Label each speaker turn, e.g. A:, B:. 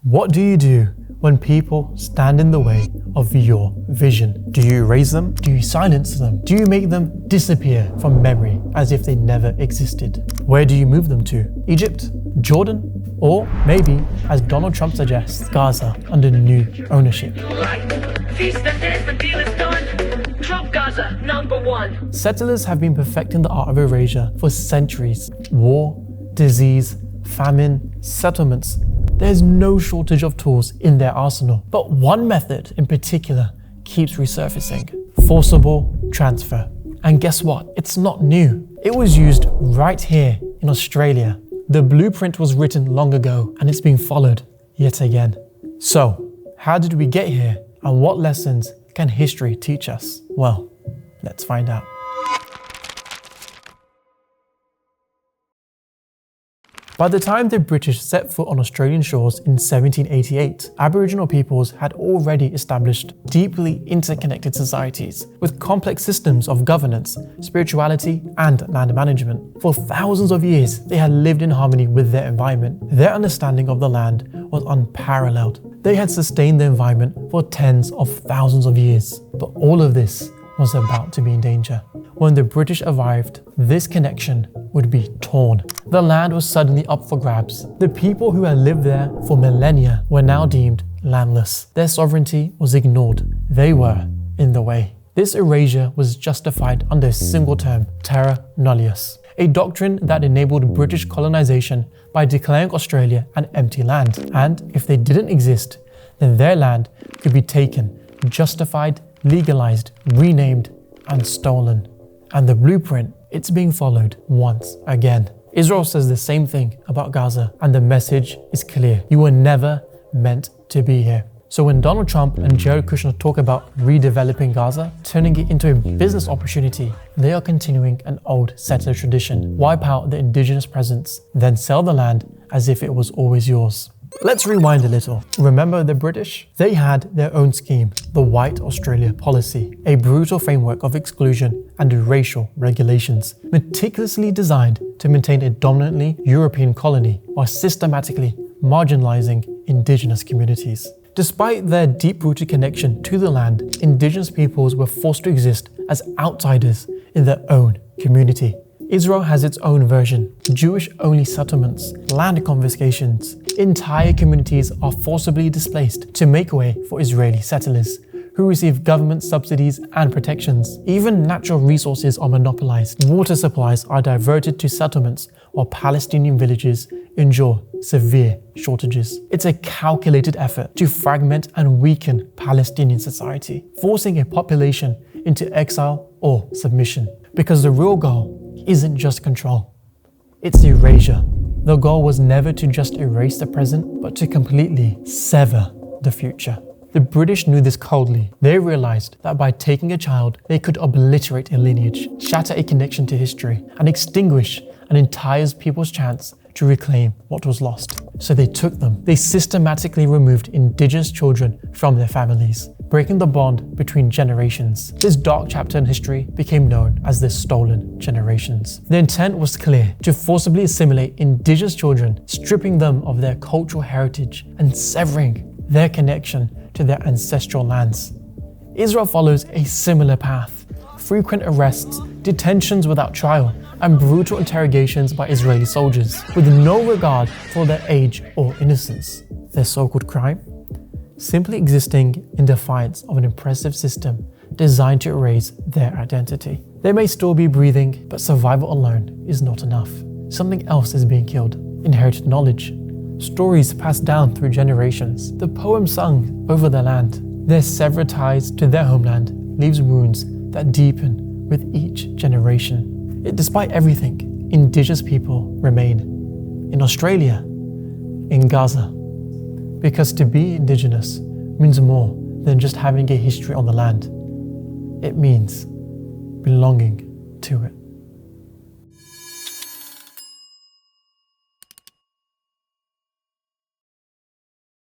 A: What do you do when people stand in the way of your vision? Do you erase them? Do you silence them? Do you make them disappear from memory as if they never existed? Where do you move them to? Egypt? Jordan? Or maybe, as Donald Trump suggests, Gaza under new ownership? Trump Gaza, #1. Settlers have been perfecting the art of erasure for centuries. War, disease, famine, settlements. There's no shortage of tools in their arsenal. But one method in particular keeps resurfacing: forcible transfer. And guess what? It's not new. It was used right here in Australia. The blueprint was written long ago and it's being followed yet again. So, how did we get here and what lessons can history teach us? Well, let's find out. By the time the British set foot on Australian shores in 1788, Aboriginal peoples had already established deeply interconnected societies with complex systems of governance, spirituality, and land management. For thousands of years, they had lived in harmony with their environment. Their understanding of the land was unparalleled. They had sustained the environment for tens of thousands of years. But all of this was about to be in danger. When the British arrived, this connection would be torn. The land was suddenly up for grabs. The people who had lived there for millennia were now deemed landless. Their sovereignty was ignored. They were in the way. This erasure was justified under a single term: terra nullius, a doctrine that enabled British colonization by declaring Australia an empty land. And if they didn't exist, then their land could be taken, justified, legalized, renamed, and stolen. And the blueprint, it's being followed once again. Israel says the same thing about Gaza, and the message is clear: you were never meant to be here. So when Donald Trump and Jared Kushner talk about redeveloping Gaza, turning it into a business opportunity, they are continuing an old settler tradition: wipe out the indigenous presence, then sell the land as if it was always yours. Let's rewind a little. Remember the British? They had their own scheme, the White Australia Policy, a brutal framework of exclusion and racial regulations, meticulously designed to maintain a dominantly European colony while systematically marginalizing Indigenous communities. Despite their deep-rooted connection to the land, Indigenous peoples were forced to exist as outsiders in their own community. Israel has its own version: Jewish-only settlements, land confiscations. Entire communities are forcibly displaced to make way for Israeli settlers, who receive government subsidies and protections. Even natural resources are monopolized. Water supplies are diverted to settlements, while Palestinian villages endure severe shortages. It's a calculated effort to fragment and weaken Palestinian society, forcing a population into exile or submission. Because the real goal isn't just control, it's erasure. The goal was never to just erase the present, but to completely sever the future. The British knew this coldly. They realized that by taking a child, they could obliterate a lineage, shatter a connection to history, and extinguish an entire people's chance to reclaim what was lost. So they took them. They systematically removed Indigenous children from their families, breaking the bond between generations. This dark chapter in history became known as the Stolen Generations. The intent was clear: to forcibly assimilate Indigenous children, stripping them of their cultural heritage and severing their connection to their ancestral lands. Israel follows a similar path: frequent arrests, detentions without trial, and brutal interrogations by Israeli soldiers, with no regard for their age or innocence. Their so-called crime? Simply existing in defiance of an oppressive system designed to erase their identity. They may still be breathing, but survival alone is not enough. Something else is being killed: inherited knowledge, stories passed down through generations, the poems sung over their land. Their severed ties to their homeland leaves wounds that deepen with each generation. Yet despite everything, Indigenous people remain in Australia, in Gaza. Because to be Indigenous means more than just having a history on the land. It means belonging to it.